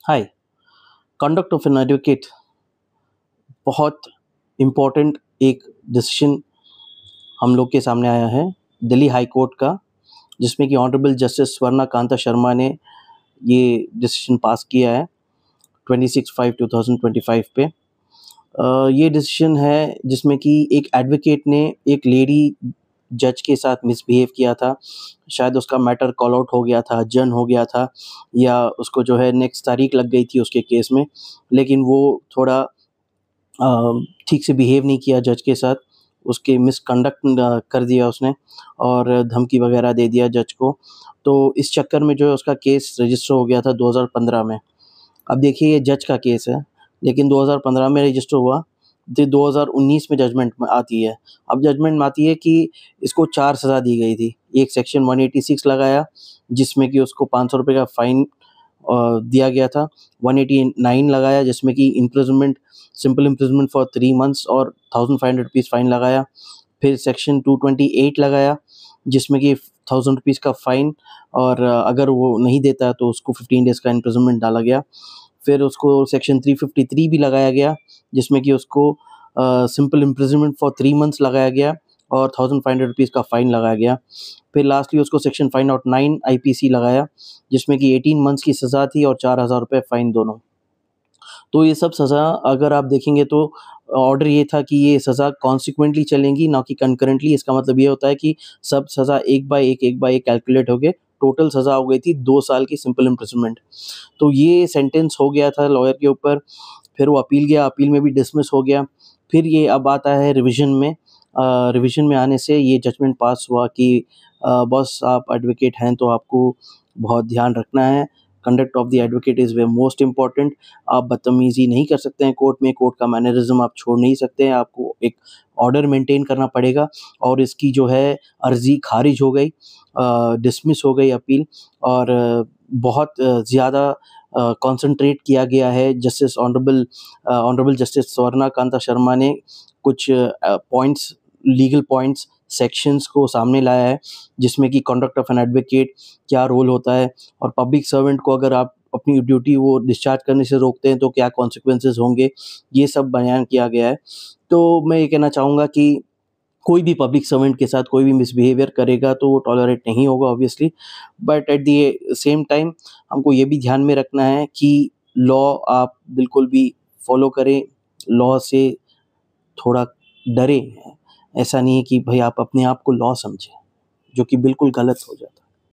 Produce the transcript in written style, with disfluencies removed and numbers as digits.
Hi. Conduct of an advocate बहुत important एक decision हम लोग के सामने आया है दिल्ली हाई कोर्ट का, जिसमें कि ऑनरेबल जस्टिस स्वर्णा कांता शर्मा ने ये डिसीजन पास किया है 26/5/2025 पे। ये डिसीजन है जिसमें कि एक एडवोकेट ने एक लेडी जज के साथ मिसबिहेव किया था। शायद उसका मैटर कॉल आउट हो गया था, अडजर्न हो गया था, या उसको जो है नेक्स्ट तारीख लग गई थी उसके केस में, लेकिन वो थोड़ा ठीक से बिहेव नहीं किया जज के साथ। उसके मिसकंडक्ट कर दिया उसने और धमकी वगैरह दे दिया जज को। तो इस चक्कर में जो है उसका केस रजिस्टर हो गया था 2015 में। अब देखिए ये जज का केस है, लेकिन 2015 में रजिस्टर हुआ, फिर 2019 में जजमेंट में आती है। अब जजमेंट में आती है कि इसको 4 सज़ा दी गई थी। एक सेक्शन 186 लगाया, जिसमें कि उसको ₹500 का फ़ाइन दिया गया था। 189 लगाया, जिसमें कि इम्प्रिज़नमेंट, सिंपल इम्प्रिज़नमेंट फॉर 3 मंथ्स और ₹1500 फ़ाइन लगाया। फिर सेक्शन 228 लगाया, जिसमें कि ₹1000 का फ़ाइन, और अगर वो नहीं देता है तो उसको 15 डेज़ का इम्प्रिज़नमेंट डाला गया। फिर उसको सेक्शन 353 भी लगाया गया, जिसमें कि उसको सिंपल इम्प्रिज़नमेंट फॉर 3 मंथ्स लगाया गया और ₹1500 का फ़ाइन लगाया गया। फिर लास्टली उसको सेक्शन 509 आईपीसी लगाया, जिसमें कि 18 मंथ्स की सज़ा थी और ₹4000 फ़ाइन दोनों। तो ये सब सज़ा अगर आप देखेंगे तो ऑर्डर ये था कि ये सज़ा कॉन्सिक्वेंटली चलेंगी, ना कि कंकरेंटली। इसका मतलब ये होता है कि सब सज़ा एक बाय एक कैलकुलेट हो गए। टोटल सज़ा हो गई थी 2 साल की सिंपल इम्प्रिज़नमेंट। तो ये सेंटेंस हो गया था लॉयर के ऊपर। फिर वो अपील गया, अपील में भी डिसमिस हो गया। फिर ये अब आता है रिविज़न में। रिविज़न में आने से ये जजमेंट पास हुआ कि बॉस आप एडवोकेट हैं तो आपको बहुत ध्यान रखना है। Conduct of the advocate is way most important. आप बदतमीज़ी नहीं कर सकते हैं कोर्ट में, कोर्ट का मैनरिज़्म आप छोड़ नहीं सकते हैं, आपको एक ऑर्डर मेंटेन करना पड़ेगा। और इसकी जो है अर्ज़ी खारिज हो गई, डिसमिस हो गई अपील। और बहुत ज़्यादा कॉन्संट्रेट किया गया है। ऑनरेबल जस्टिस स्वर्णा कांता शर्मा ने कुछ पॉइंट्स, लीगल पॉइंट्स, सेक्शंस को सामने लाया है, जिसमें कि कंडक्ट ऑफ एन एडवोकेट क्या रोल होता है, और पब्लिक सर्वेंट को अगर आप अपनी ड्यूटी वो डिस्चार्ज करने से रोकते हैं तो क्या कॉन्सिक्वेंसेस होंगे, ये सब बयान किया गया है। तो मैं ये कहना चाहूँगा कि कोई भी पब्लिक सर्वेंट के साथ कोई भी मिसबिहेवियर करेगा तो वो टॉलरेट नहीं होगा obviously, but at the same time हमको ये भी ध्यान में रखना है कि लॉ आप बिल्कुल भी फॉलो करें, लॉ से थोड़ा डरें। ऐसा नहीं है कि भाई आप अपने आप को लॉ समझें, जो कि बिल्कुल गलत हो जाता है।